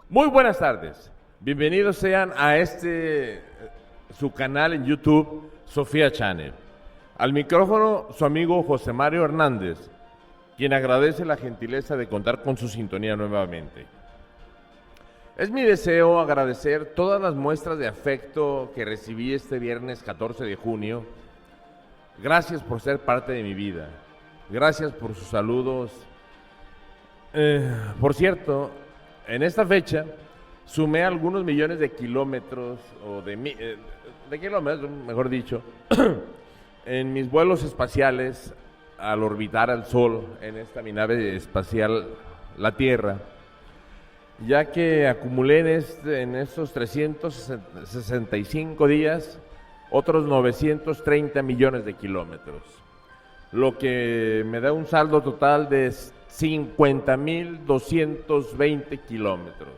Muy buenas tardes. Bienvenidos sean a su canal en YouTube, Sofía Channel. Al micrófono, su amigo José Mario Hernández, quien agradece la gentileza de contar con su sintonía nuevamente. Es mi deseo agradecer todas las muestras de afecto que recibí este viernes 14 de junio. Gracias por ser parte de mi vida. Gracias por sus saludos. Por cierto, en esta fecha sumé algunos millones de kilómetros, de kilómetros, mejor dicho, en mis vuelos espaciales al orbitar al Sol en esta mi nave espacial, la Tierra, ya que acumulé en estos 365 días otros 930 millones de kilómetros, lo que me da un saldo total de 50.220 kilómetros,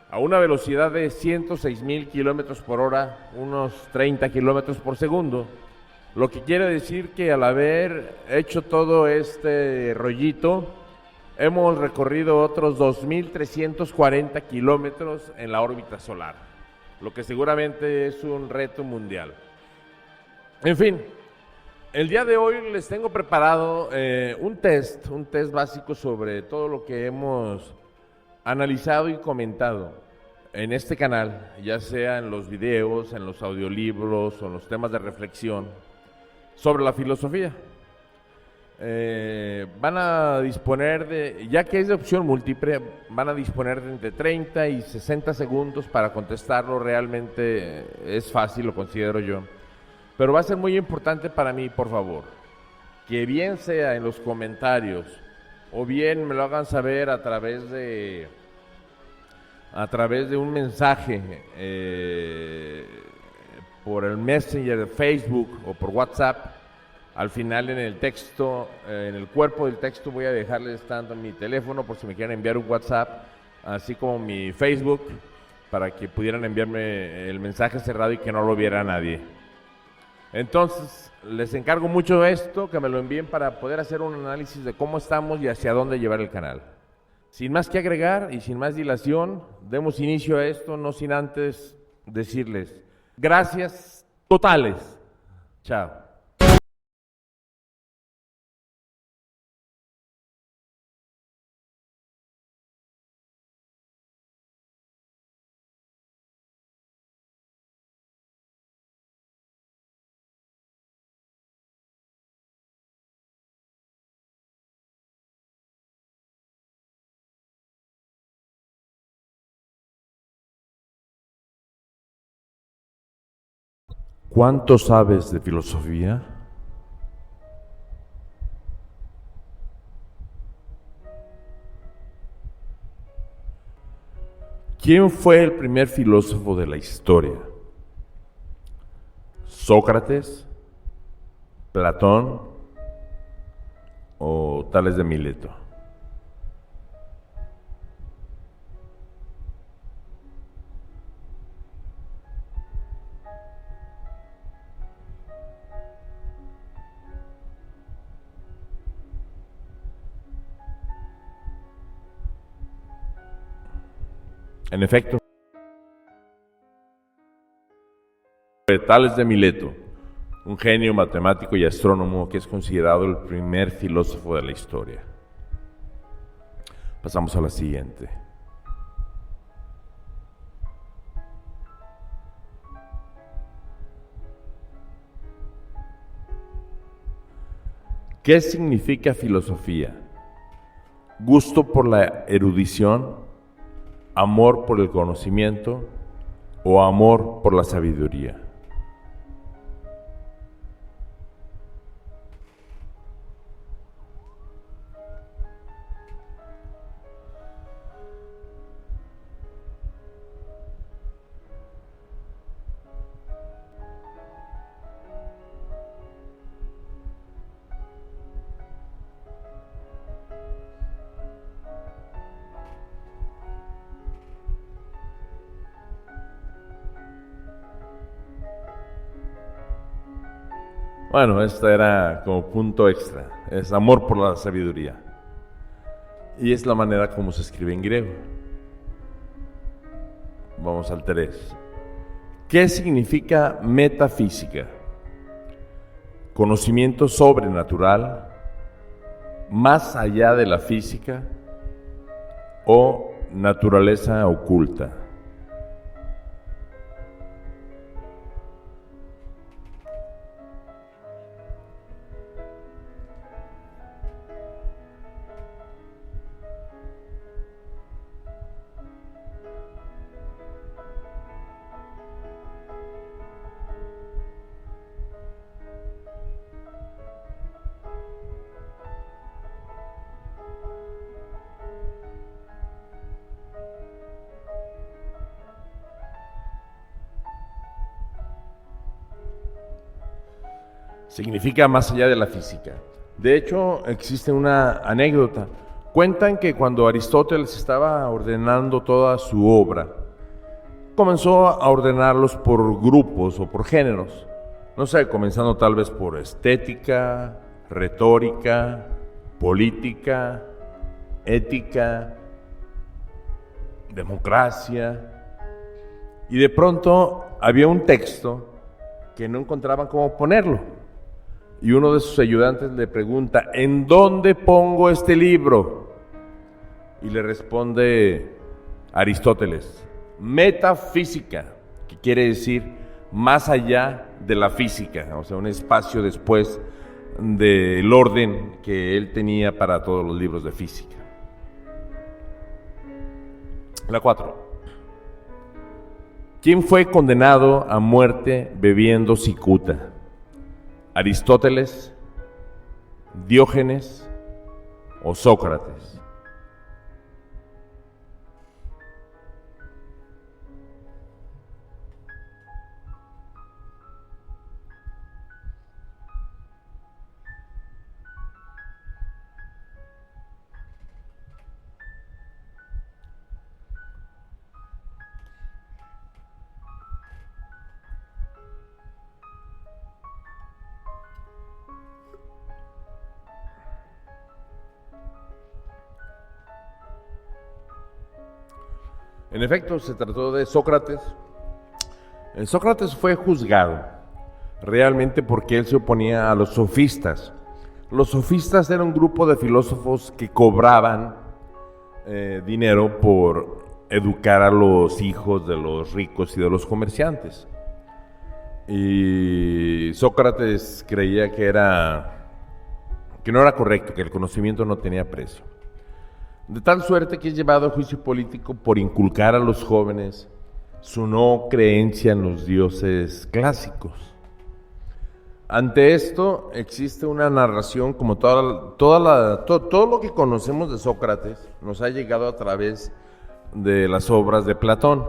a una velocidad de 106.000 kilómetros por hora, unos 30 kilómetros por segundo, lo que quiere decir que al haber hecho todo este rollito, hemos recorrido otros 2.340 kilómetros en la órbita solar, lo que seguramente es un reto mundial. En fin, el día de hoy les tengo preparado un test básico sobre todo lo que hemos analizado y comentado en este canal, ya sea en los videos, en los audiolibros o en los temas de reflexión sobre la filosofía. Van a disponer ya que es de opción múltiple, van a disponer de entre 30 y 60 segundos para contestarlo. Realmente es fácil, lo considero yo. Pero va a ser muy importante para mí, por favor, que bien sea en los comentarios o bien me lo hagan saber a través de un mensaje por el Messenger de Facebook o por WhatsApp. Al final en el texto, en el cuerpo del texto voy a dejarles tanto mi teléfono por si me quieren enviar un WhatsApp, así como mi Facebook, para que pudieran enviarme el mensaje cerrado y que no lo viera nadie. Entonces, les encargo mucho esto, que me lo envíen para poder hacer un análisis de cómo estamos y hacia dónde llevar el canal. Sin más que agregar y sin más dilación, demos inicio a esto, no sin antes decirles gracias totales. Chao. ¿Cuánto sabes de filosofía? ¿Quién fue el primer filósofo de la historia? ¿Sócrates, Platón o Tales de Mileto? En efecto, Tales de Mileto, un genio matemático y astrónomo que es considerado el primer filósofo de la historia. Pasamos a la siguiente. ¿Qué significa filosofía? Gusto por la erudición, amor por el conocimiento o amor por la sabiduría. Bueno, esta era como punto extra, es amor por la sabiduría. Y es la manera como se escribe en griego. Vamos al 3. ¿Qué significa metafísica? Conocimiento sobrenatural, más allá de la física o naturaleza oculta. Significa más allá de la física. De hecho, existe una anécdota. Cuentan que cuando Aristóteles estaba ordenando toda su obra, comenzó a ordenarlos por grupos o por géneros. No sé, comenzando tal vez por estética, retórica, política, ética, democracia. Y de pronto había un texto que no encontraban cómo ponerlo. Y uno de sus ayudantes le pregunta, ¿en dónde pongo este libro? Y le responde Aristóteles, metafísica, que quiere decir más allá de la física, o sea, un espacio después del orden que él tenía para todos los libros de física. La 4. ¿Quién fue condenado a muerte bebiendo cicuta? ¿Aristóteles, Diógenes o Sócrates? En efecto, se trató de Sócrates. Sócrates fue juzgado realmente porque él se oponía a los sofistas. Los sofistas eran un grupo de filósofos que cobraban dinero por educar a los hijos de los ricos y de los comerciantes. Y Sócrates creía que no era correcto, que el conocimiento no tenía precio. De tal suerte que es llevado a juicio político por inculcar a los jóvenes su no creencia en los dioses clásicos. Ante esto existe una narración, como todo lo que conocemos de Sócrates nos ha llegado a través de las obras de Platón.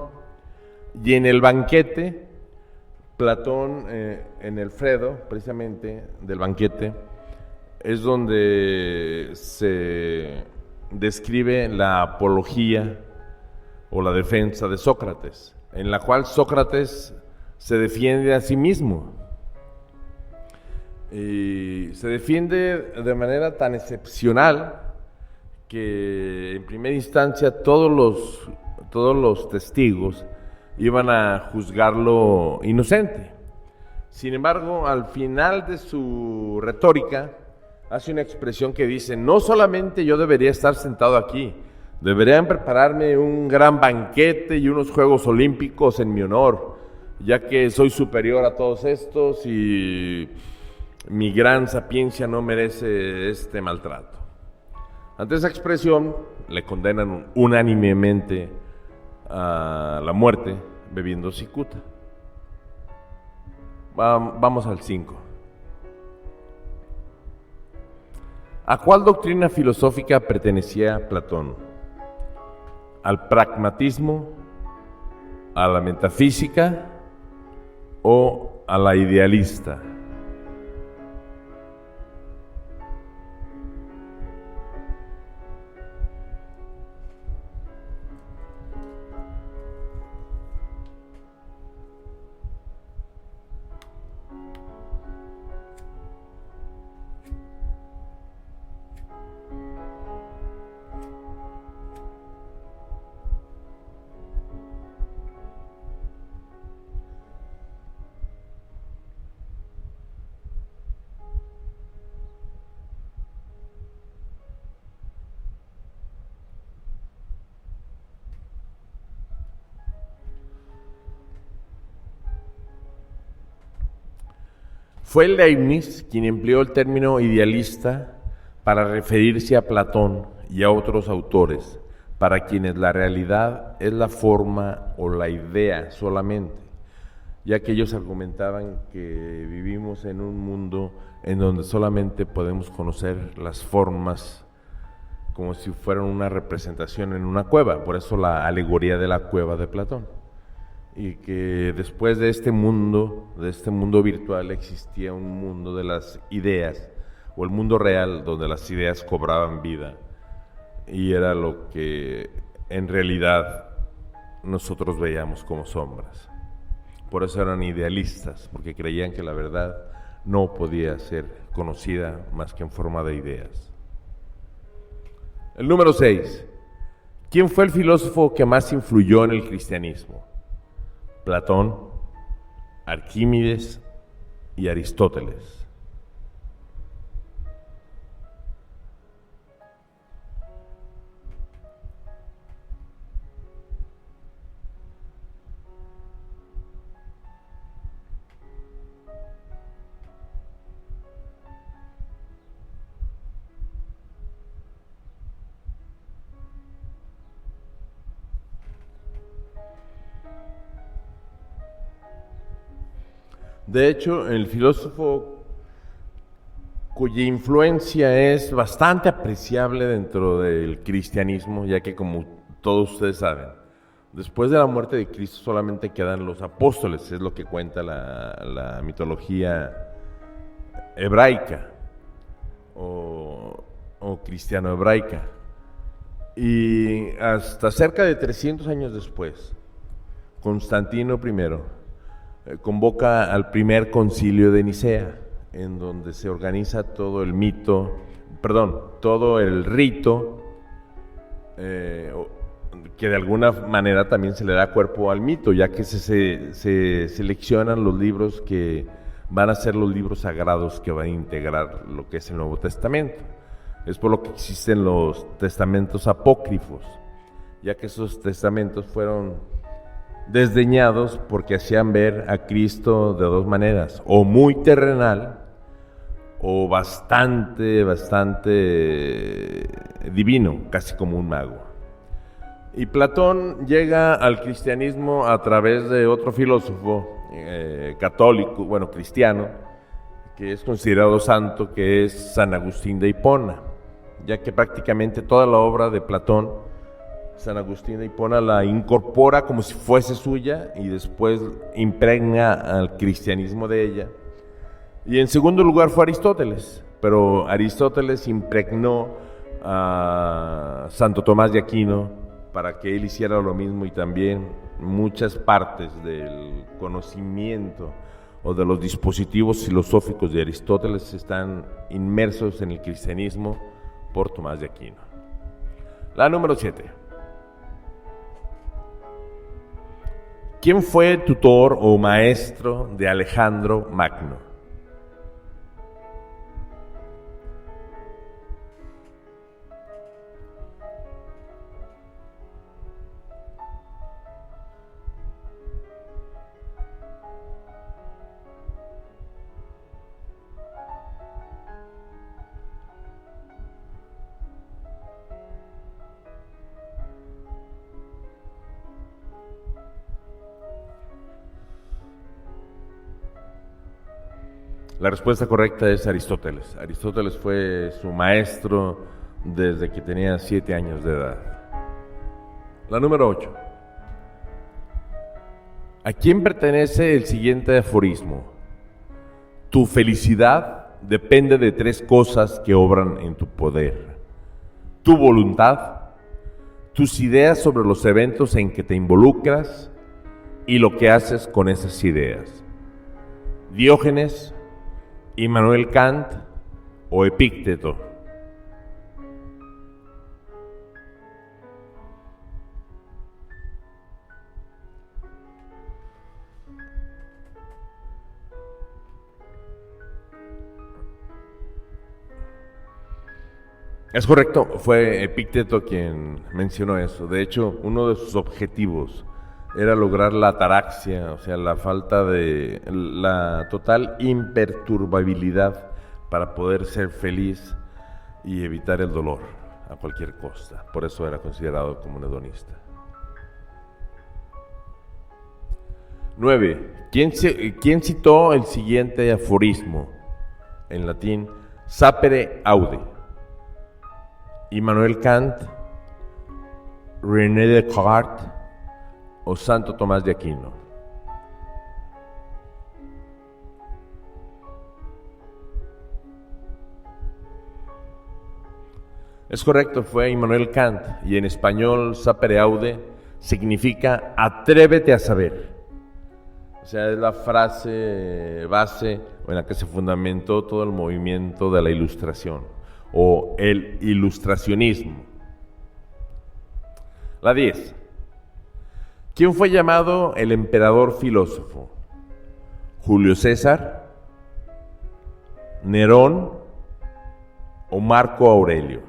Y en el banquete, Platón, en el Fredo, precisamente, del banquete, es donde se describe la apología o la defensa de Sócrates, en la cual Sócrates se defiende a sí mismo. Y se defiende de manera tan excepcional que en primera instancia todos los testigos iban a juzgarlo inocente. Sin embargo, al final de su retórica, hace una expresión que dice, no solamente yo debería estar sentado aquí, deberían prepararme un gran banquete y unos Juegos Olímpicos en mi honor, ya que soy superior a todos estos y mi gran sapiencia no merece este maltrato. Ante esa expresión, le condenan unánimemente a la muerte bebiendo cicuta. Vamos al 5. ¿A cuál doctrina filosófica pertenecía Platón? ¿Al pragmatismo, a la metafísica o a la idealista? Fue Leibniz quien empleó el término idealista para referirse a Platón y a otros autores, para quienes la realidad es la forma o la idea solamente, ya que ellos argumentaban que vivimos en un mundo en donde solamente podemos conocer las formas como si fueran una representación en una cueva, por eso la alegoría de la cueva de Platón. Y que después de este mundo virtual, existía un mundo de las ideas, o el mundo real, donde las ideas cobraban vida, y era lo que en realidad nosotros veíamos como sombras. Por eso eran idealistas, porque creían que la verdad no podía ser conocida más que en forma de ideas. El número 6. ¿Quién fue el filósofo que más influyó en el cristianismo? Platón, Arquímedes y Aristóteles. De hecho, el filósofo cuya influencia es bastante apreciable dentro del cristianismo, ya que como todos ustedes saben, después de la muerte de Cristo solamente quedan los apóstoles, es lo que cuenta la mitología hebraica o cristiano-hebraica. Y hasta cerca de 300 años después, Constantino I convoca al primer concilio de Nicea, en donde se organiza todo el rito, que de alguna manera también se le da cuerpo al mito, ya que se seleccionan los libros que van a ser los libros sagrados que van a integrar lo que es el Nuevo Testamento. Es por lo que existen los testamentos apócrifos, ya que esos testamentos fueron desdeñados porque hacían ver a Cristo de dos maneras, o muy terrenal o bastante divino, casi como un mago. Y Platón llega al cristianismo a través de otro filósofo católico, cristiano, que es considerado santo, que es San Agustín de Hipona, ya que prácticamente toda la obra de Platón, San Agustín de Hipona la incorpora como si fuese suya y después impregna al cristianismo de ella. Y en segundo lugar fue Aristóteles, pero Aristóteles impregnó a Santo Tomás de Aquino para que él hiciera lo mismo, y también muchas partes del conocimiento o de los dispositivos filosóficos de Aristóteles están inmersos en el cristianismo por Tomás de Aquino. La número 7. ¿Quién fue tutor o maestro de Alejandro Magno? La respuesta correcta es Aristóteles. Aristóteles fue su maestro desde que tenía 7 años de edad. La número 8. ¿A quién pertenece el siguiente aforismo? Tu felicidad depende de 3 cosas que obran en tu poder: tu voluntad, tus ideas sobre los eventos en que te involucras y lo que haces con esas ideas. Diógenes, Immanuel Kant o Epícteto. Es correcto, fue Epícteto quien mencionó eso. De hecho, uno de sus objetivos era lograr la ataraxia, o sea, la total imperturbabilidad para poder ser feliz y evitar el dolor a cualquier costa. Por eso era considerado como un hedonista. 9. ¿Quién citó el siguiente aforismo? En latín, sapere aude. Immanuel Kant, René Descartes o Santo Tomás de Aquino. Es correcto, fue Immanuel Kant, y en español sapere aude significa atrévete a saber. O sea, es la frase base en la que se fundamentó todo el movimiento de la Ilustración o el ilustracionismo. La 10. ¿Quién fue llamado el emperador filósofo? ¿Julio César, Nerón o Marco Aurelio?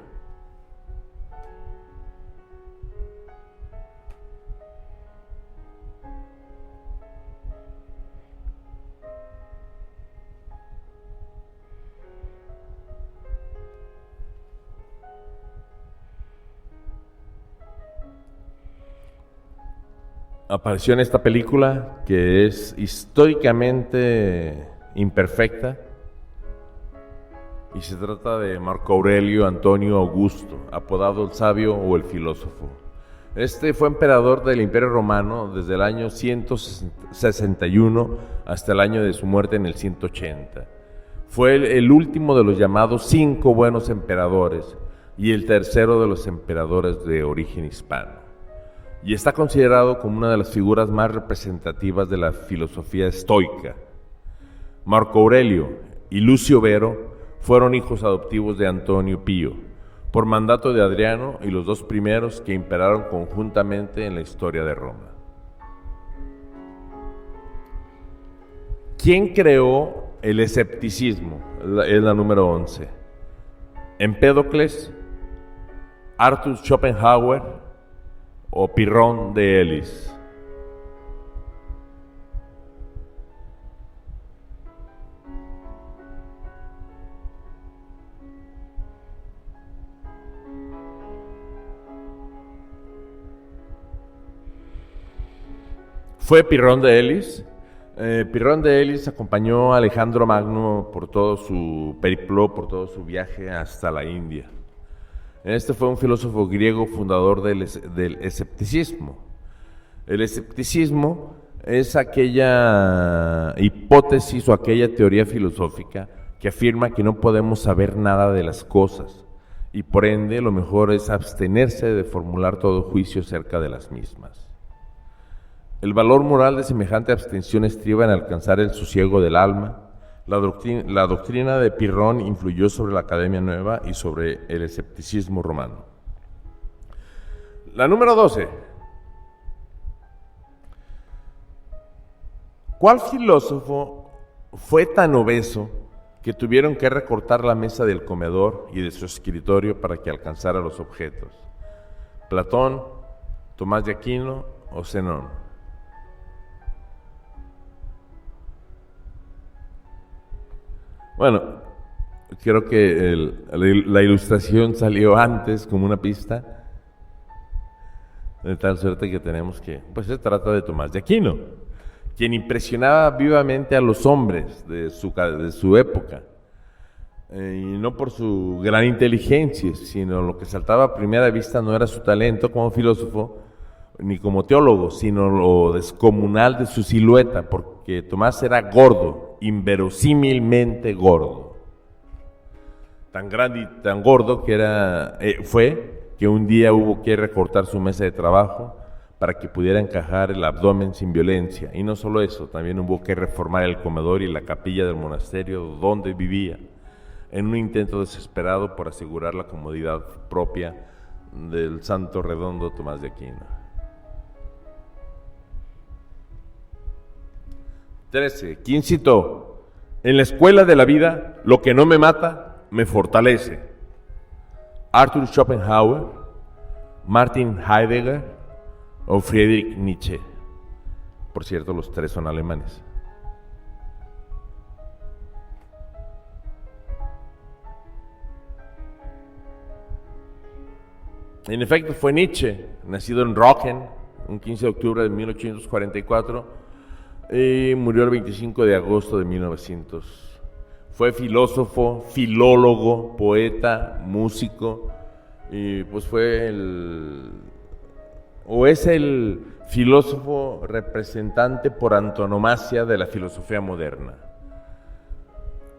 Apareció en esta película que es históricamente imperfecta y se trata de Marco Aurelio Antonio Augusto, apodado el sabio o el filósofo. Este fue emperador del Imperio Romano desde el año 161 hasta el año de su muerte en el 180. Fue el último de los llamados 5 buenos emperadores y el tercero de los emperadores de origen hispano. Y está considerado como una de las figuras más representativas de la filosofía estoica. Marco Aurelio y Lucio Vero fueron hijos adoptivos de Antonio Pío, por mandato de Adriano, y los dos primeros que imperaron conjuntamente en la historia de Roma. ¿Quién creó el escepticismo? Es la número 11. ¿Empédocles, Arthur Schopenhauer o Pirrón de Elis? Fue Pirrón de Elis. Pirrón de Elis acompañó a Alejandro Magno por todo su periplo, por todo su viaje hasta la India. Este fue un filósofo griego fundador del escepticismo. El escepticismo es aquella hipótesis o aquella teoría filosófica que afirma que no podemos saber nada de las cosas y por ende lo mejor es abstenerse de formular todo juicio acerca de las mismas. El valor moral de semejante abstención estriba en alcanzar el sosiego del alma. La doctrina de Pirrón influyó sobre la Academia Nueva y sobre el escepticismo romano. La número 12. ¿Cuál filósofo fue tan obeso que tuvieron que recortar la mesa del comedor y de su escritorio para que alcanzara los objetos? ¿Platón, Tomás de Aquino o Zenón? Bueno, creo que la ilustración salió antes como una pista, de tal suerte que tenemos que, pues se trata de Tomás de Aquino, quien impresionaba vivamente a los hombres de su época, y no por su gran inteligencia, sino lo que saltaba a primera vista no era su talento como filósofo, ni como teólogo, sino lo descomunal de su silueta, porque Tomás era gordo, inverosímilmente gordo. Tan grande y tan gordo que fue que un día hubo que recortar su mesa de trabajo para que pudiera encajar el abdomen sin violencia. Y no solo eso, también hubo que reformar el comedor y la capilla del monasterio donde vivía, en un intento desesperado por asegurar la comodidad propia del santo redondo Tomás de Aquino. 13. ¿Quién citó? En la escuela de la vida, lo que no me mata, me fortalece. Arthur Schopenhauer, Martin Heidegger o Friedrich Nietzsche. Por cierto, los tres son alemanes. En efecto, fue Nietzsche, nacido en Röcken, un 15 de octubre de 1844, y murió el 25 de agosto de 1900. Fue filósofo, filólogo, poeta, músico, y pues es el filósofo representante por antonomasia de la filosofía moderna.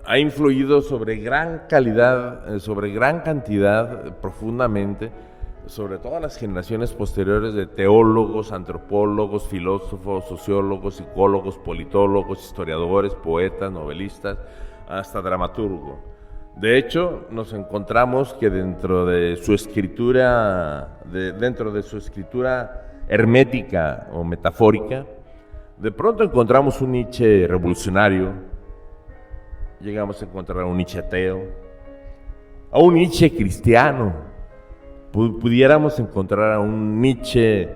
Ha influido sobre gran cantidad, profundamente, sobre todas las generaciones posteriores de teólogos, antropólogos, filósofos, sociólogos, psicólogos, politólogos, historiadores, poetas, novelistas, hasta dramaturgo. De hecho, nos encontramos que dentro de su escritura hermética o metafórica, de pronto encontramos un Nietzsche revolucionario, llegamos a encontrar a un Nietzsche ateo, a un Nietzsche cristiano, pudiéramos encontrar a un Nietzsche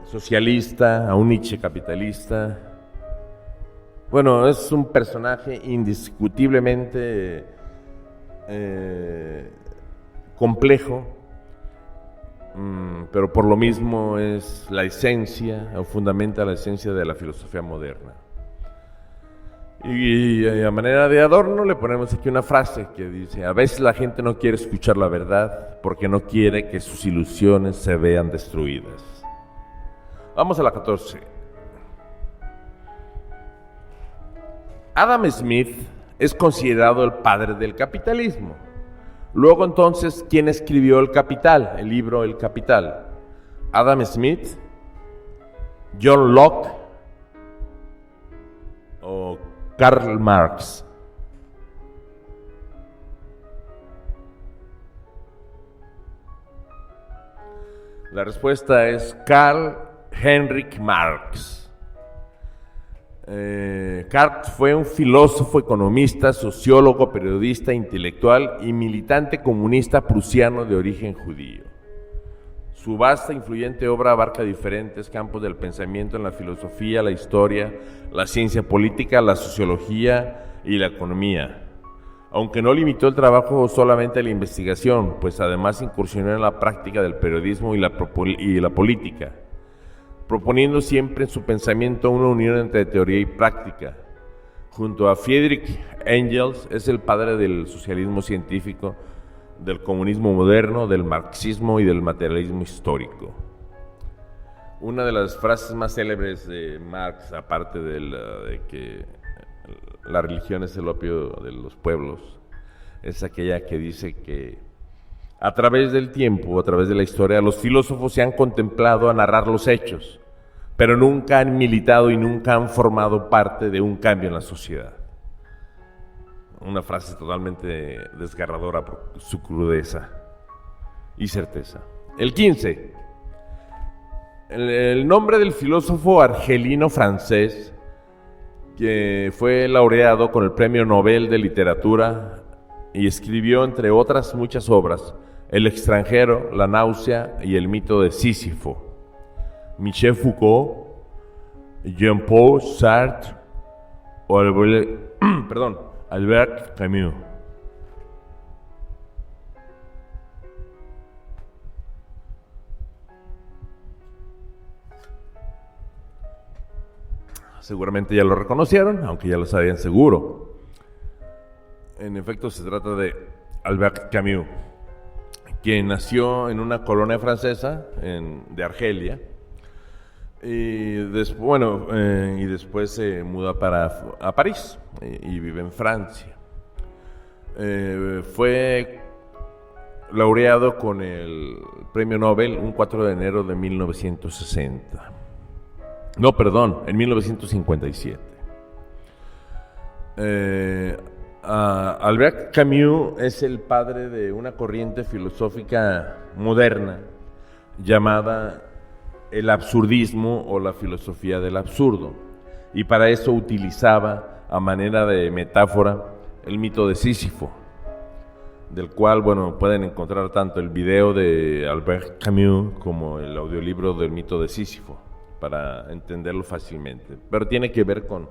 socialista, a un Nietzsche capitalista. Bueno, es un personaje indiscutiblemente complejo, pero por lo mismo es la esencia, o fundamenta la esencia de la filosofía moderna. Y a manera de adorno le ponemos aquí una frase que dice: a veces la gente no quiere escuchar la verdad porque no quiere que sus ilusiones se vean destruidas. Vamos a la 14. Adam Smith es considerado el padre del capitalismo. Luego entonces, ¿quién escribió El Capital, el libro El Capital? Adam Smith, John Locke o Karl Marx. La respuesta es Karl Heinrich Marx. Karl fue un filósofo, economista, sociólogo, periodista, intelectual y militante comunista prusiano de origen judío. Su vasta e influyente obra abarca diferentes campos del pensamiento en la filosofía, la historia, la ciencia política, la sociología y la economía. Aunque no limitó el trabajo solamente a la investigación, pues además incursionó en la práctica del periodismo y la política, proponiendo siempre en su pensamiento una unión entre teoría y práctica. Junto a Friedrich Engels, es el padre del socialismo científico, del comunismo moderno, del marxismo y del materialismo histórico. Una de las frases más célebres de Marx, aparte de que la religión es el opio de los pueblos, es aquella que dice que a través del tiempo, a través de la historia, los filósofos se han contemplado a narrar los hechos, pero nunca han militado y nunca han formado parte de un cambio en la sociedad. Una frase totalmente desgarradora por su crudeza y certeza. El 15. El nombre del filósofo argelino francés que fue laureado con el Premio Nobel de Literatura y escribió, entre otras muchas obras, El extranjero, La náusea y El mito de Sísifo. Michel Foucault, Jean-Paul Sartre o Albert Camus. Seguramente ya lo reconocieron, aunque ya lo sabían seguro. En efecto, se trata de Albert Camus, quien nació en una colonia francesa de Argelia y después se muda a París y vive en Francia. Fue laureado con el Premio Nobel un 4 de enero de 1960. No, perdón, en 1957. Albert Camus es el padre de una corriente filosófica moderna llamada el absurdismo o la filosofía del absurdo, y para eso utilizaba a manera de metáfora el mito de Sísifo, del cual, pueden encontrar tanto el video de Albert Camus como el audiolibro del mito de Sísifo. para entenderlo fácilmente, pero tiene que ver con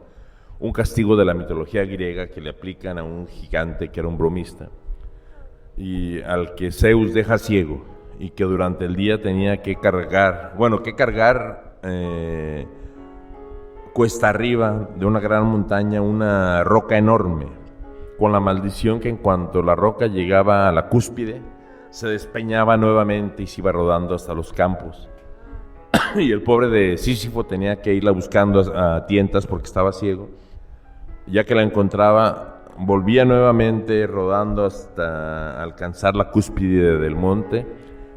un castigo de la mitología griega que le aplican a un gigante que era un bromista y al que Zeus deja ciego y que durante el día tenía que cargar, cuesta arriba de una gran montaña una roca enorme, con la maldición que en cuanto la roca llegaba a la cúspide, se despeñaba nuevamente y se iba rodando hasta los campos. Y el pobre de Sísifo tenía que irla buscando a tientas porque estaba ciego. Ya que la encontraba, volvía nuevamente rodando hasta alcanzar la cúspide del monte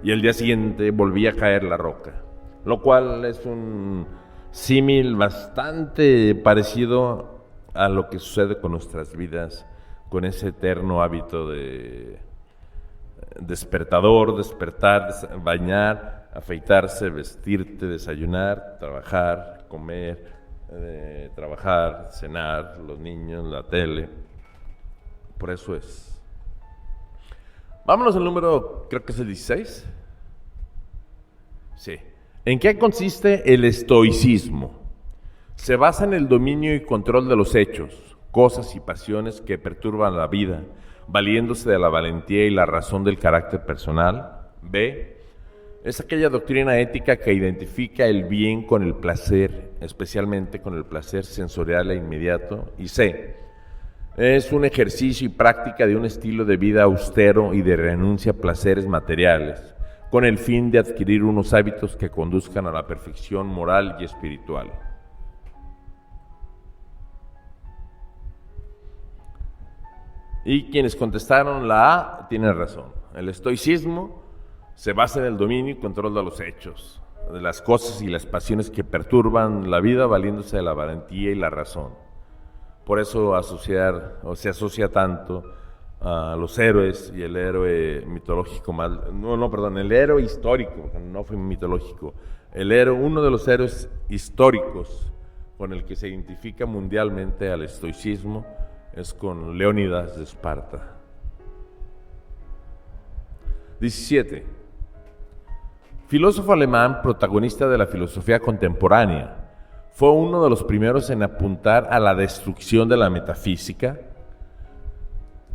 y el día siguiente volvía a caer la roca, lo cual es un símil bastante parecido a lo que sucede con nuestras vidas, con ese eterno hábito de despertador, despertar, bañar, afeitarse, vestirte, desayunar, trabajar, comer, trabajar, cenar, los niños, la tele. Por eso es. Vámonos al número, creo que es el 16. Sí. ¿En qué consiste el estoicismo? Se basa en el dominio y control de los hechos, cosas y pasiones que perturban la vida, valiéndose de la valentía y la razón del carácter personal. B. Es aquella doctrina ética que identifica el bien con el placer, especialmente con el placer sensorial e inmediato. Y C. Es un ejercicio y práctica de un estilo de vida austero y de renuncia a placeres materiales, con el fin de adquirir unos hábitos que conduzcan a la perfección moral y espiritual. Y quienes contestaron la A tienen razón. El estoicismo se basa en el dominio y control de los hechos, de las cosas y las pasiones que perturban la vida, valiéndose de la valentía y la razón. Por eso se asocia tanto a los héroes y el héroe mitológico, el héroe histórico, no fue mitológico, uno de los héroes históricos con el que se identifica mundialmente al estoicismo es con Leónidas de Esparta. 17. Filósofo alemán, protagonista de la filosofía contemporánea, fue uno de los primeros en apuntar a la destrucción de la metafísica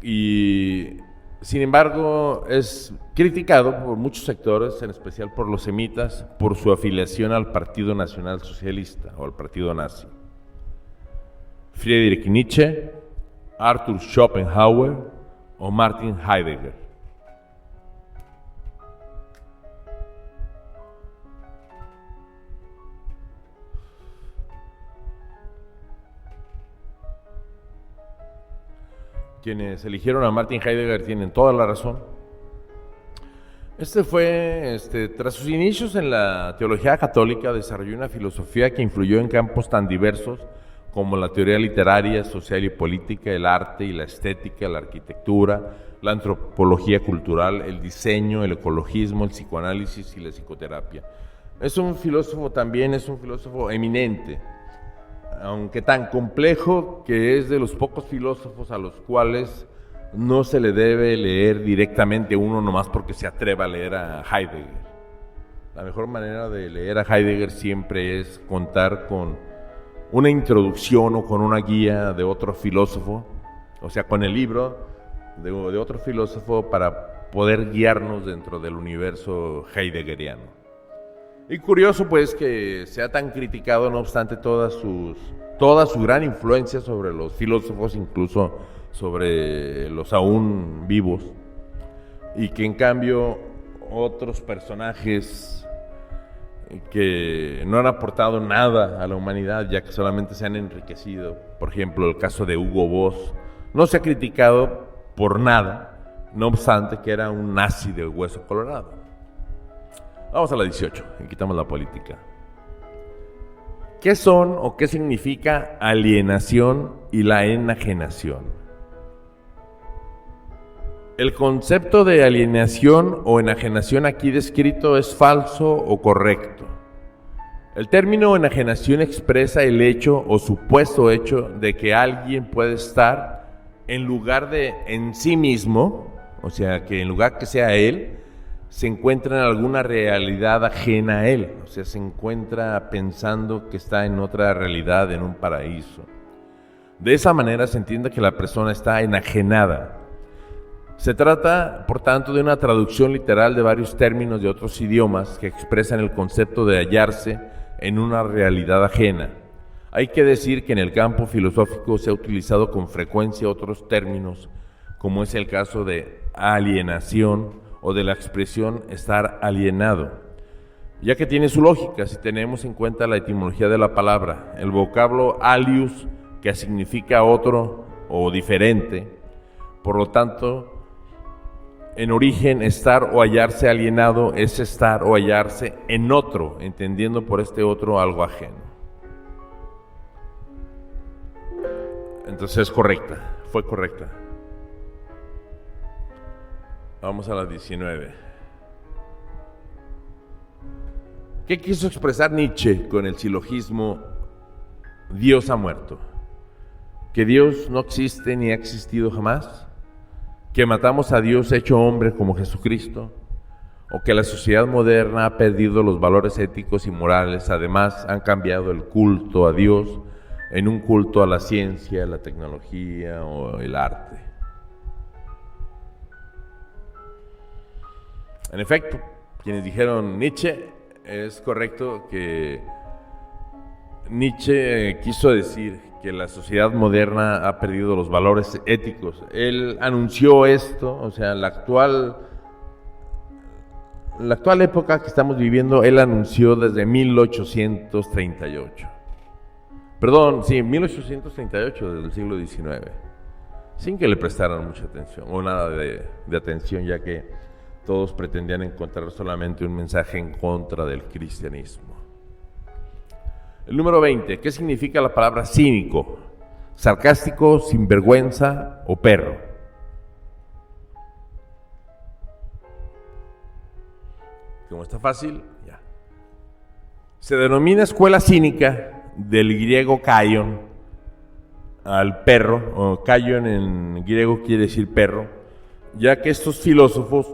y, sin embargo, es criticado por muchos sectores, en especial por los semitas, por su afiliación al Partido Nacional Socialista o al Partido Nazi. Friedrich Nietzsche, Arthur Schopenhauer o Martin Heidegger. Quienes eligieron a Martin Heidegger tienen toda la razón. Tras sus inicios en la teología católica, desarrolló una filosofía que influyó en campos tan diversos como la teoría literaria, social y política, el arte y la estética, la arquitectura, la antropología cultural, el diseño, el ecologismo, el psicoanálisis y la psicoterapia. Es un filósofo eminente, aunque tan complejo que es de los pocos filósofos a los cuales no se le debe leer directamente uno nomás porque se atreva a leer a Heidegger. La mejor manera de leer a Heidegger siempre es contar con una introducción o con una guía de otro filósofo, o sea, con el libro de otro filósofo para poder guiarnos dentro del universo heideggeriano. Y curioso pues que sea tan criticado, no obstante toda su gran influencia sobre los filósofos, incluso sobre los aún vivos, y que en cambio otros personajes que no han aportado nada a la humanidad, ya que solamente se han enriquecido, por ejemplo el caso de Hugo Boss, no se ha criticado por nada, no obstante que era un nazi de hueso colorado. Vamos a la 18, y quitamos la política. ¿Qué son o qué significa alienación y la enajenación? El concepto de alienación o enajenación aquí descrito es falso o correcto. El término enajenación expresa el hecho o supuesto hecho de que alguien puede estar en lugar de en sí mismo, o sea, que en lugar que sea él, se encuentra en alguna realidad ajena a él, o sea, se encuentra pensando que está en otra realidad, en un paraíso. De esa manera se entiende que la persona está enajenada. Se trata, por tanto, de una traducción literal de varios términos de otros idiomas que expresan el concepto de hallarse en una realidad ajena. Hay que decir que en el campo filosófico se ha utilizado con frecuencia otros términos, como es el caso de alienación o de la expresión estar alienado, ya que tiene su lógica si tenemos en cuenta la etimología de la palabra. El vocablo alius, que significa otro o diferente, por lo tanto, en origen, estar o hallarse alienado es estar o hallarse en otro, entendiendo por este otro algo ajeno. Entonces fue correcta. Vamos a la 19. ¿Qué quiso expresar Nietzsche con el silogismo Dios ha muerto? ¿Que Dios no existe ni ha existido jamás? ¿Que matamos a Dios hecho hombre como Jesucristo? ¿O que la sociedad moderna ha perdido los valores éticos y morales? Además, han cambiado el culto a Dios en un culto a la ciencia, la tecnología o el arte. En efecto, quienes dijeron Nietzsche, es correcto que Nietzsche quiso decir que la sociedad moderna ha perdido los valores éticos. Él anunció esto, o sea, la actual época que estamos viviendo, él anunció desde 1838. Perdón, sí, 1838, desde el siglo XIX, sin que le prestaran mucha atención, o nada de atención, ya que todos pretendían encontrar solamente un mensaje en contra del cristianismo. El número 20, ¿qué significa la palabra cínico? Sarcástico, sinvergüenza o perro. Como está fácil, ya. Se denomina escuela cínica del griego kaion al perro, o kaion en griego quiere decir perro, ya que estos filósofos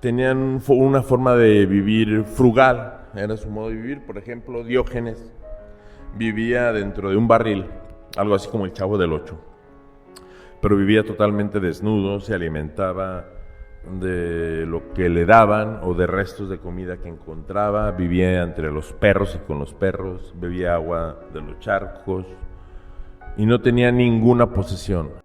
tenían una forma de vivir frugal, era su modo de vivir. Por ejemplo, Diógenes vivía dentro de un barril, algo así como el Chavo del Ocho, pero vivía totalmente desnudo, se alimentaba de lo que le daban o de restos de comida que encontraba, vivía entre los perros y con los perros, bebía agua de los charcos y no tenía ninguna posesión.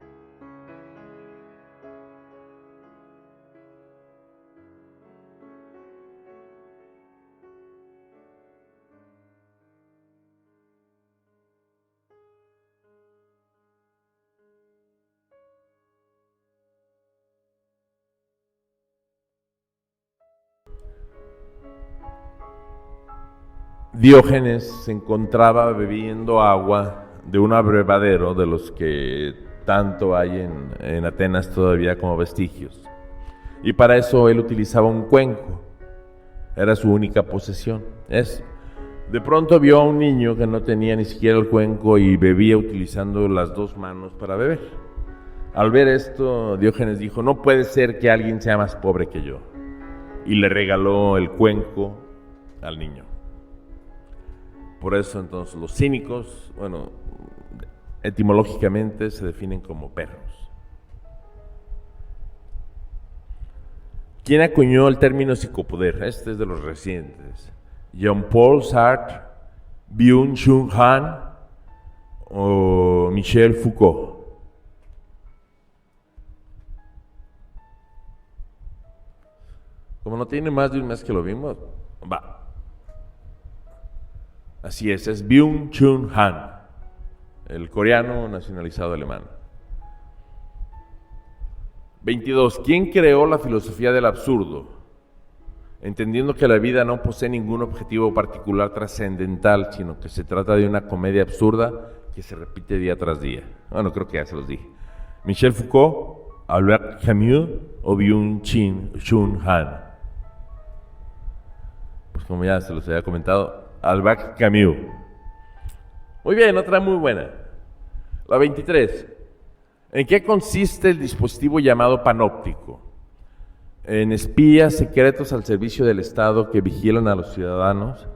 Diógenes se encontraba bebiendo agua de un abrevadero de los que tanto hay en Atenas todavía como vestigios. Y para eso él utilizaba un cuenco, era su única posesión. De pronto vio a un niño que no tenía ni siquiera el cuenco y bebía utilizando las dos manos para beber. Al ver esto, Diógenes dijo: no puede ser que alguien sea más pobre que yo. Y le regaló el cuenco al niño. Por eso entonces los cínicos, etimológicamente se definen como perros. ¿Quién acuñó el término psicopoder? Este es de los recientes. Jean-Paul Sartre, Byung-Chul Han o Michel Foucault. Como no tiene más de un mes que lo vimos, va. Así es Byung-Chul Han, el coreano nacionalizado alemán. 22. ¿Quién creó la filosofía del absurdo? Entendiendo que la vida no posee ningún objetivo particular trascendental, sino que se trata de una comedia absurda que se repite día tras día. Creo que ya se los dije. Michel Foucault, Albert Camus o Byung-Chul Han. Pues como ya se los había comentado, Albert Camus. Muy bien, otra muy buena. La 23. ¿En qué consiste el dispositivo llamado panóptico? en espías secretos al servicio del Estado que vigilan a los ciudadanos,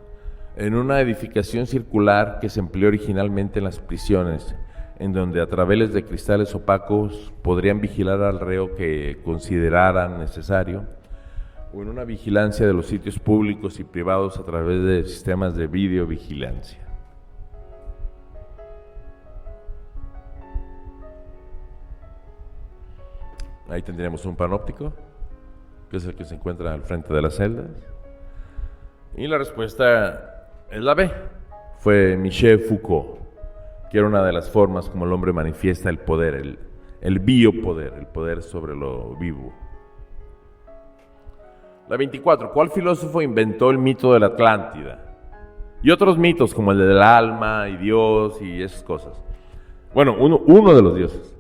en una edificación circular que se empleó originalmente en las prisiones, en donde a través de cristales opacos podrían vigilar al reo que consideraran necesario, o en una vigilancia de los sitios públicos y privados a través de sistemas de videovigilancia. Ahí tendríamos un panóptico, que es el que se encuentra al frente de las celdas. Y la respuesta es la B. Fue Michel Foucault, que era una de las formas como el hombre manifiesta el poder, el biopoder, el poder sobre lo vivo. La 24. ¿Cuál filósofo inventó el mito de la Atlántida? Y otros mitos como el del alma y Dios y esas cosas. Bueno, uno de los dioses.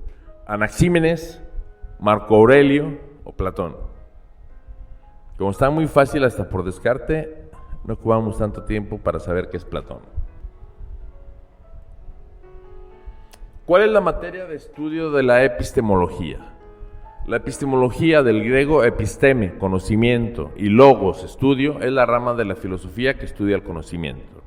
Anaxímenes, Marco Aurelio o Platón. Como está muy fácil hasta por descarte, no ocupamos tanto tiempo para saber qué es Platón. ¿Cuál es la materia de estudio de la epistemología? La epistemología, del griego episteme, conocimiento, y logos, estudio, es la rama de la filosofía que estudia el conocimiento.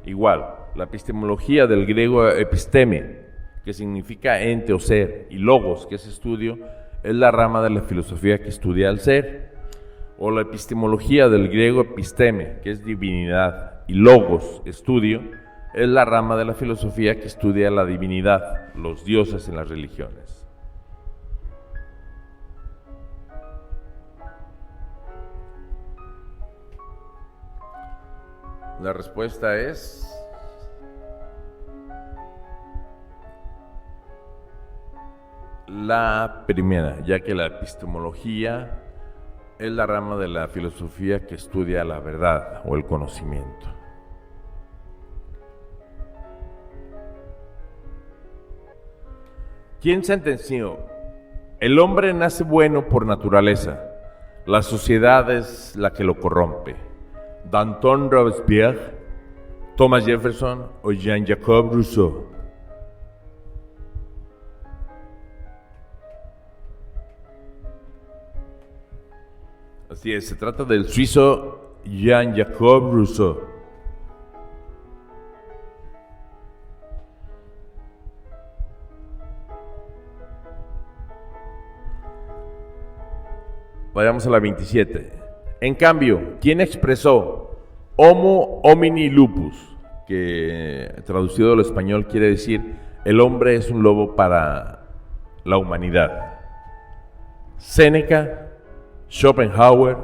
Igual, la epistemología del griego episteme, que significa ente o ser, y logos, que es estudio, es la rama de la filosofía que estudia el ser. O la epistemología del griego episteme, que es divinidad, y logos, estudio, es la rama de la filosofía que estudia la divinidad, los dioses en las religiones. La respuesta es la primera, ya que la epistemología es la rama de la filosofía que estudia la verdad o el conocimiento. ¿Quién sentenció? El hombre nace bueno por naturaleza, la sociedad es la que lo corrompe. Danton Robespierre, Thomas Jefferson o Jean-Jacques Rousseau. Así es, se trata del suizo Jean-Jacques Rousseau. Vayamos a la 27. En cambio, ¿quién expresó Homo homini lupus? Que traducido al español quiere decir el hombre es un lobo para la humanidad. Séneca, Schopenhauer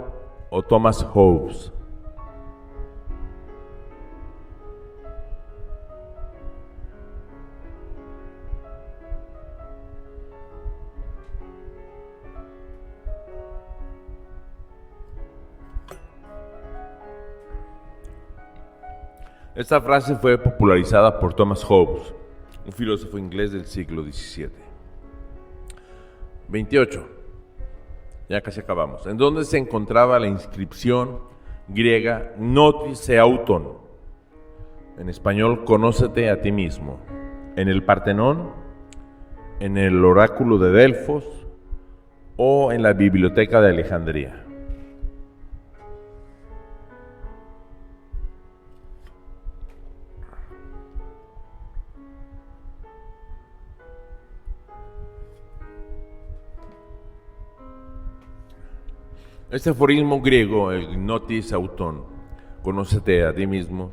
o Thomas Hobbes. Esta frase fue popularizada por Thomas Hobbes, un filósofo inglés del siglo XVII. 28. Ya casi acabamos. ¿En dónde se encontraba la inscripción griega Gnotis Auton? En español, conócete a ti mismo. ¿En el Partenón, en el oráculo de Delfos o en la biblioteca de Alejandría? Este aforismo griego, el Gnotis Auton, conócete a ti mismo,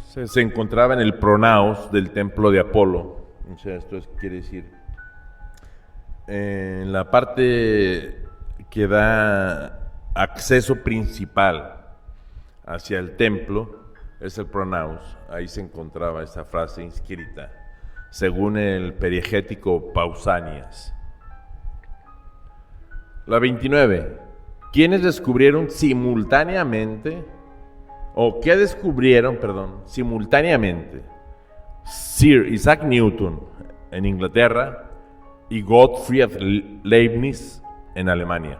se encontraba en el pronaos del templo de Apolo. O sea, quiere decir, en la parte que da acceso principal hacia el templo, es el pronaos. Ahí se encontraba esa frase inscrita, según el periegético Pausanias. La 29. ¿Quiénes descubrieron simultáneamente, simultáneamente? Sir Isaac Newton en Inglaterra y Gottfried Leibniz en Alemania.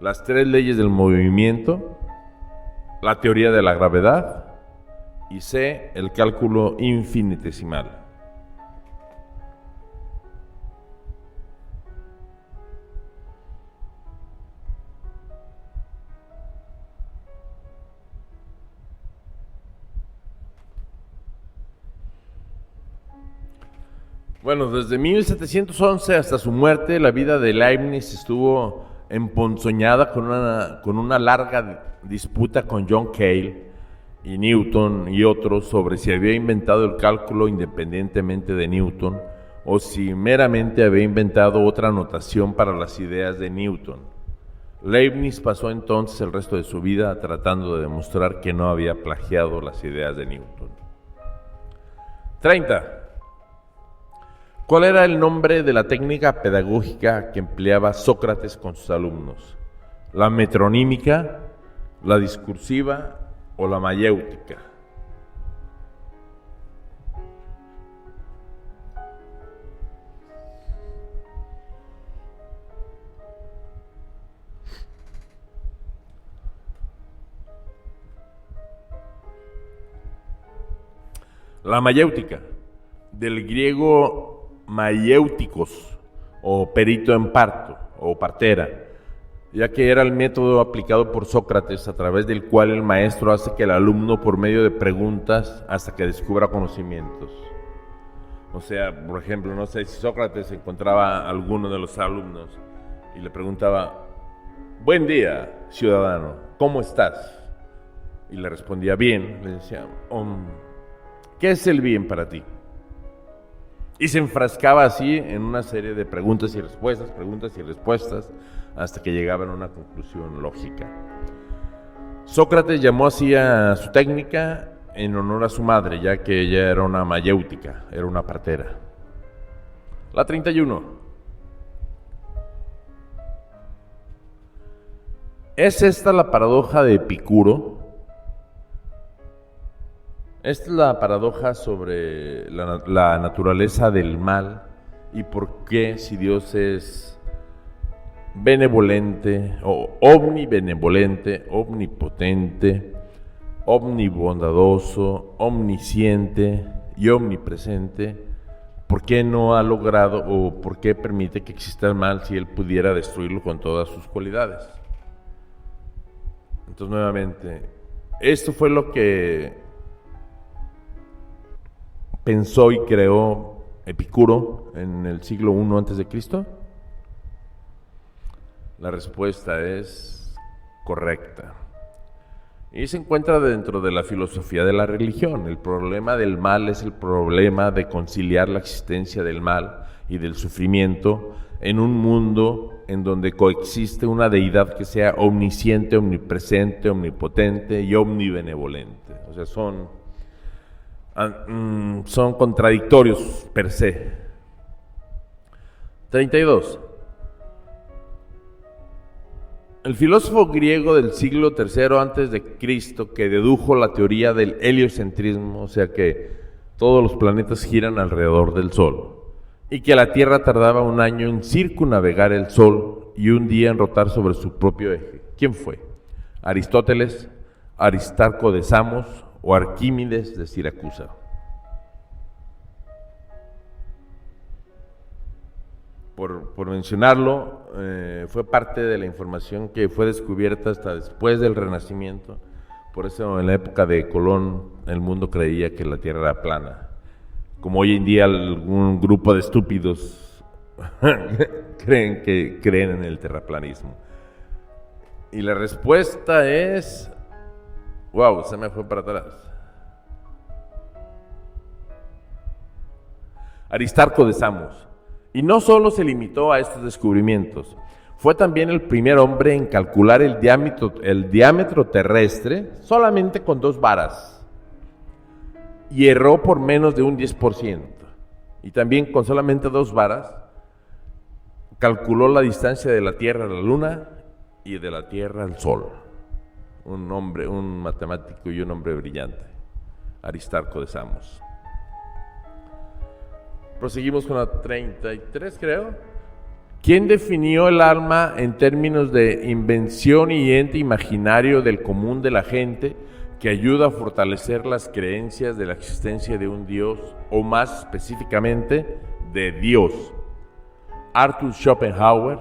Las tres leyes del movimiento, la teoría de la gravedad y C, el cálculo infinitesimal. Bueno, desde 1711 hasta su muerte, la vida de Leibniz estuvo emponzoñada con una larga disputa con John Cale y Newton y otros sobre si había inventado el cálculo independientemente de Newton o si meramente había inventado otra notación para las ideas de Newton. Leibniz pasó entonces el resto de su vida tratando de demostrar que no había plagiado las ideas de Newton. 30. ¿Cuál era el nombre de la técnica pedagógica que empleaba Sócrates con sus alumnos? ¿La metronímica, la discursiva o la mayéutica? La mayéutica, del griego mayéuticos o perito en parto o partera, ya que era el método aplicado por Sócrates a través del cual el maestro hace que el alumno por medio de preguntas hasta que descubra conocimientos. O sea, por ejemplo, no sé si Sócrates encontraba a alguno de los alumnos y le preguntaba: buen día, ciudadano, ¿cómo estás? Y le respondía bien, le decía: ¿qué es el bien para ti? Y se enfrascaba así en una serie de preguntas y respuestas, hasta que llegaban a una conclusión lógica. Sócrates llamó así a su técnica en honor a su madre, ya que ella era una mayéutica, era una partera. La 31. ¿Es esta la paradoja de Epicuro? Esta es la paradoja sobre la naturaleza del mal y por qué, si Dios es benevolente o omnibenevolente, omnipotente, omnibondadoso, omnisciente y omnipresente, ¿por qué no ha logrado o por qué permite que exista el mal si Él pudiera destruirlo con todas sus cualidades? Entonces, nuevamente, esto fue lo que pensó y creó Epicuro en el siglo I a.C. La respuesta es correcta. Y se encuentra dentro de la filosofía de la religión. El problema del mal es el problema de conciliar la existencia del mal y del sufrimiento en un mundo en donde coexiste una deidad que sea omnisciente, omnipresente, omnipotente y omnibenevolente. O sea, son contradictorios per se. 32. El filósofo griego del siglo III a.C. que dedujo la teoría del heliocentrismo, o sea que todos los planetas giran alrededor del Sol, y que la Tierra tardaba un año en circunnavegar el Sol y un día en rotar sobre su propio eje. ¿Quién fue? ¿Aristóteles, Aristarco de Samos o Arquímedes de Siracusa? Por mencionarlo, fue parte de la información que fue descubierta hasta después del Renacimiento. Por eso en la época de Colón el mundo creía que la Tierra era plana. Como hoy en día algún grupo de estúpidos creen en el terraplanismo. Y la respuesta es... ¡Wow! Se me fue para atrás. Aristarco de Samos. Y no solo se limitó a estos descubrimientos, fue también el primer hombre en calcular el diámetro terrestre solamente con 2 varas. Y erró por menos de un 10%. Y también con solamente 2 varas calculó la distancia de la Tierra a la Luna y de la Tierra al Sol. Un matemático y un hombre brillante, Aristarco de Samos. Proseguimos con la 33, creo. ¿Quién definió el alma en términos de invención y ente imaginario del común de la gente que ayuda a fortalecer las creencias de la existencia de un Dios, o más específicamente, de Dios? ¿Arthur Schopenhauer,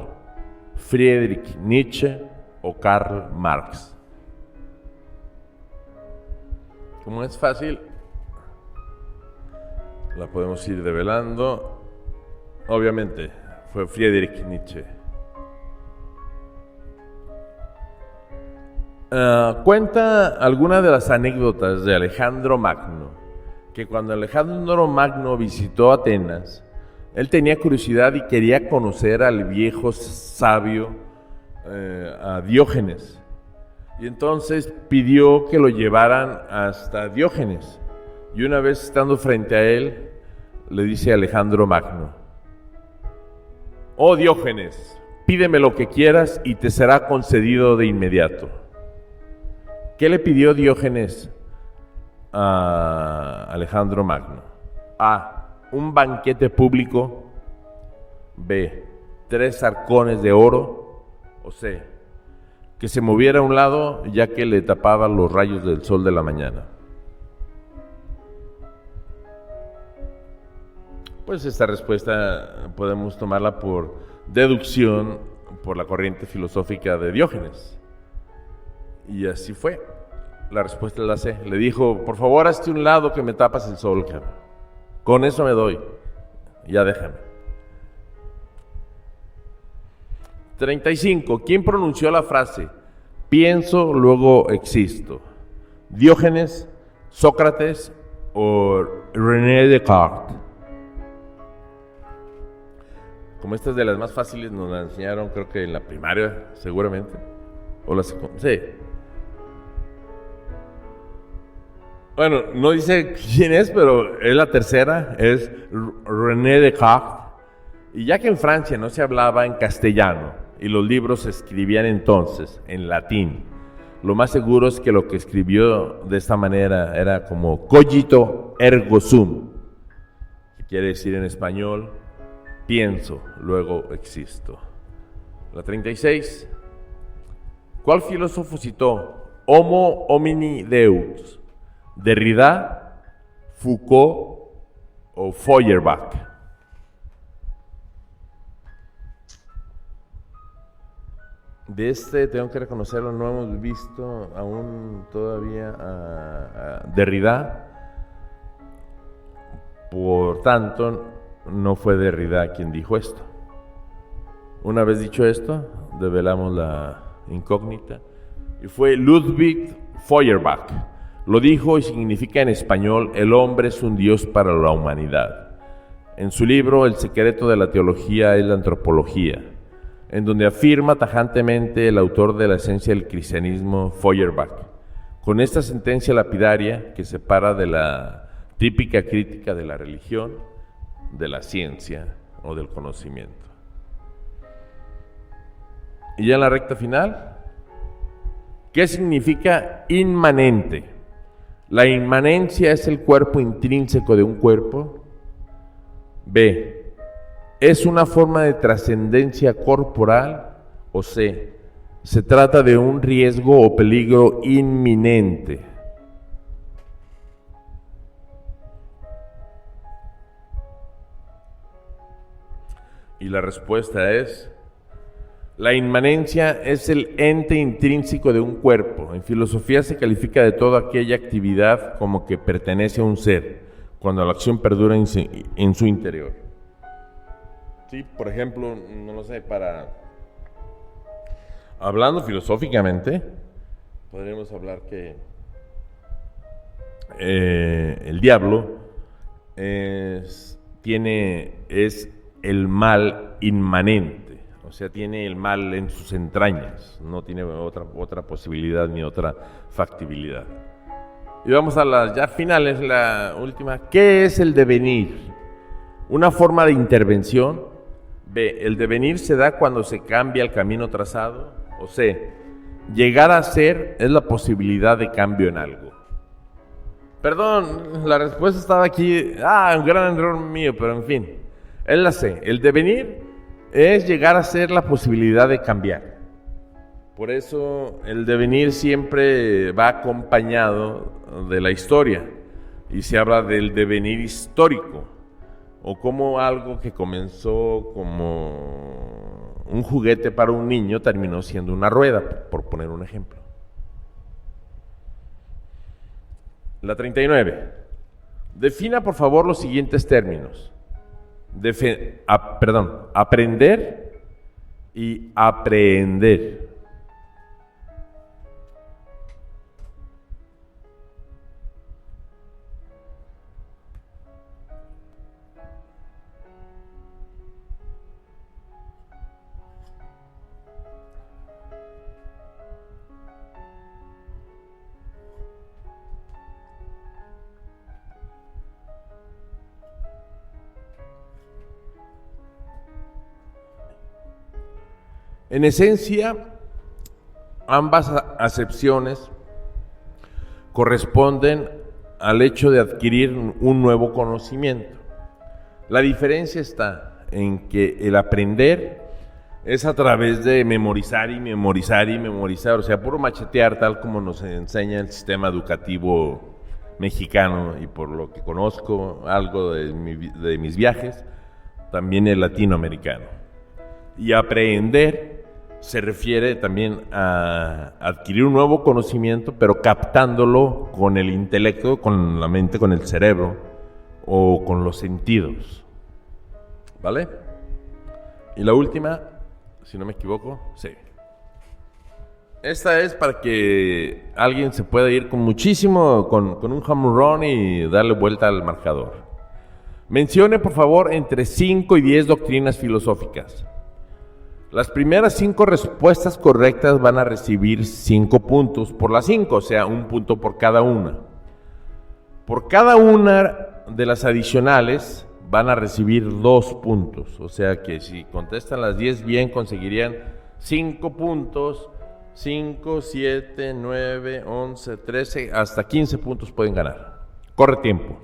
Friedrich Nietzsche o Karl Marx? Como es fácil, la podemos ir develando. Obviamente, fue Friedrich Nietzsche. Cuenta algunas de las anécdotas de Alejandro Magno, que cuando Alejandro Magno visitó Atenas, él tenía curiosidad y quería conocer al viejo sabio, a Diógenes. Y entonces pidió que lo llevaran hasta Diógenes. Y una vez estando frente a él, le dice a Alejandro Magno: «Oh Diógenes, pídeme lo que quieras y te será concedido de inmediato». ¿Qué le pidió Diógenes a Alejandro Magno? A. Un banquete público. B. 3 arcones de oro. O C. Que se moviera a un lado ya que le tapaba los rayos del sol de la mañana. Pues esta respuesta podemos tomarla por deducción por la corriente filosófica de Diógenes. Y así fue. La respuesta es la C. Le dijo: por favor, hazte un lado que me tapas el sol, cabrón. Con eso me doy. Ya déjame. 35. ¿Quién pronunció la frase pienso, luego existo? ¿Diógenes, Sócrates o René Descartes? Como esta es de las más fáciles, nos la enseñaron creo que en la primaria, seguramente. O la secundaria. Sí. Bueno, no dice quién es, pero es la tercera, es René Descartes. Y ya que en Francia no se hablaba en castellano y los libros se escribían entonces en latín, lo más seguro es que lo que escribió de esta manera era como cogito ergo sum, que quiere decir en español pienso, luego existo. La 36. ¿Cuál filósofo citó Homo homini deus? ¿Derrida, Foucault o Feuerbach? De este tengo que reconocerlo, no hemos visto aún todavía a Derrida. Por tanto, no fue Derrida quien dijo esto. Una vez dicho esto, develamos la incógnita. Y fue Ludwig Feuerbach. Lo dijo y significa en español: el hombre es un dios para la humanidad. En su libro El secreto de la teología es la antropología, en donde afirma tajantemente el autor de la esencia del cristianismo, Feuerbach, con esta sentencia lapidaria que separa de la típica crítica de la religión, de la ciencia o del conocimiento. Y ya en la recta final, ¿qué significa inmanente? ¿La inmanencia es el cuerpo intrínseco de un cuerpo? B. ¿Es una forma de trascendencia corporal? O C. ¿Se trata de un riesgo o peligro inminente? Y la respuesta es: la inmanencia es el ente intrínseco de un cuerpo. En filosofía se califica de toda aquella actividad como que pertenece a un ser, cuando la acción perdura en su interior. Sí, por ejemplo, no lo sé, hablando filosóficamente, podríamos hablar que el diablo es el mal inmanente, o sea, tiene el mal en sus entrañas, no tiene otra posibilidad ni otra factibilidad. Y vamos a las ya finales, la última. ¿Qué es el devenir? ¿Una forma de intervención? B. El devenir se da cuando se cambia el camino trazado. O C. Llegar a ser es la posibilidad de cambio en algo. Perdón, la respuesta estaba aquí. Un gran error mío, pero en fin. Es la C. El devenir es llegar a ser la posibilidad de cambiar. Por eso el devenir siempre va acompañado de la historia. Y se habla del devenir histórico. O como algo que comenzó como un juguete para un niño terminó siendo una rueda, por poner un ejemplo. La 39. Defina por favor los siguientes términos. aprender y aprehender. En esencia, ambas acepciones corresponden al hecho de adquirir un nuevo conocimiento. La diferencia está en que el aprender es a través de memorizar y memorizar y memorizar, o sea, puro machetear, tal como nos enseña el sistema educativo mexicano, y por lo que conozco algo de mis viajes, también el latinoamericano. Y aprender se refiere también a adquirir un nuevo conocimiento, pero captándolo con el intelecto, con la mente, con el cerebro o con los sentidos. ¿Vale? Y la última, si no me equivoco, sí. Esta es para que alguien se pueda ir con muchísimo, con un home run y darle vuelta al marcador. Mencione, por favor, entre 5 y 10 doctrinas filosóficas. Las primeras 5 respuestas correctas van a recibir 5 puntos por las 5, o sea, 1 punto por cada una. Por cada una de las adicionales van a recibir 2 puntos, o sea que si contestan las 10 bien conseguirían 5 puntos, 5, 7, 9, 11, 13, hasta 15 puntos pueden ganar. Corre tiempo.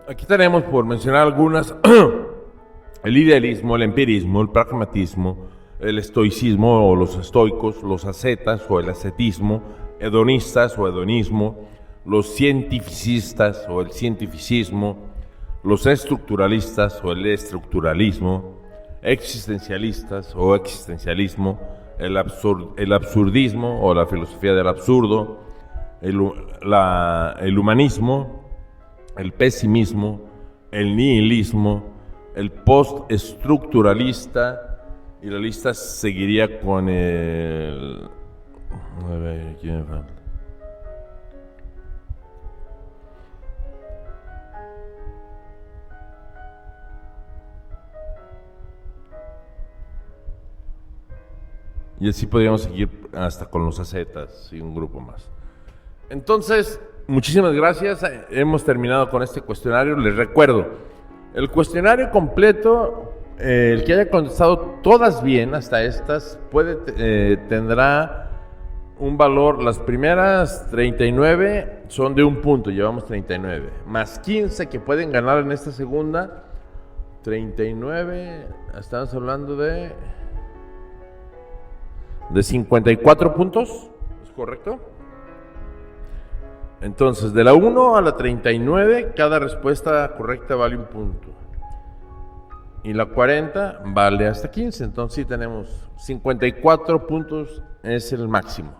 Aquí tenemos, por mencionar algunas, el idealismo, el empirismo, el pragmatismo, el estoicismo o los estoicos, los ascetas o el ascetismo, hedonistas o hedonismo, los cientificistas o el cientificismo, los estructuralistas o el estructuralismo, existencialistas o existencialismo, el absurdismo o la filosofía del absurdo, el humanismo, el pesimismo, el nihilismo, el postestructuralista, y la lista seguiría con el... A ver, ¿quién me falta? Y así podríamos seguir hasta con los ascetas y un grupo más. Entonces, muchísimas gracias. Hemos terminado con este cuestionario. Les recuerdo, el cuestionario completo, el que haya contestado todas bien hasta estas, tendrá un valor. Las primeras 39 son de 1 punto, llevamos 39. Más 15 que pueden ganar en esta segunda. 39, estamos hablando de 54 puntos, ¿es correcto? Entonces, de la 1 a la 39, cada respuesta correcta vale 1 punto. y la 40 vale hasta 15. Entonces sí tenemos 54 puntos, es el máximo.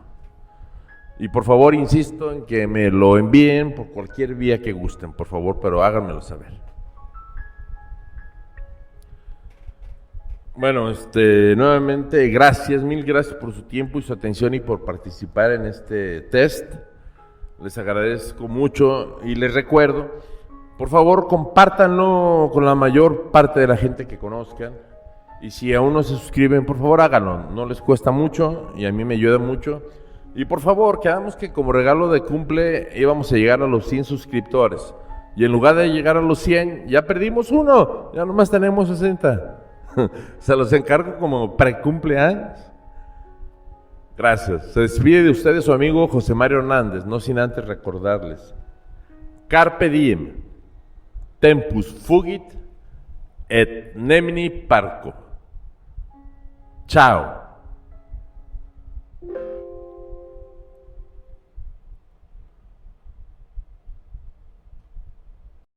Y por favor, insisto en que me lo envíen por cualquier vía que gusten, por favor, pero háganmelo saber. Bueno, nuevamente, mil gracias por su tiempo y su atención y por participar en este test. Les agradezco mucho y les recuerdo, por favor, compártanlo con la mayor parte de la gente que conozcan. Y si aún no se suscriben, por favor, háganlo. No les cuesta mucho y a mí me ayuda mucho. Y por favor, quedamos que como regalo de cumple íbamos a llegar a los 100 suscriptores. Y en lugar de llegar a los 100, ya perdimos uno. Ya nomás tenemos 60. Se los encargo como precumpleaños. Gracias. Se despide de ustedes su amigo José Mario Hernández, no sin antes recordarles: Carpe diem, tempus fugit, et nemini parco. Chao.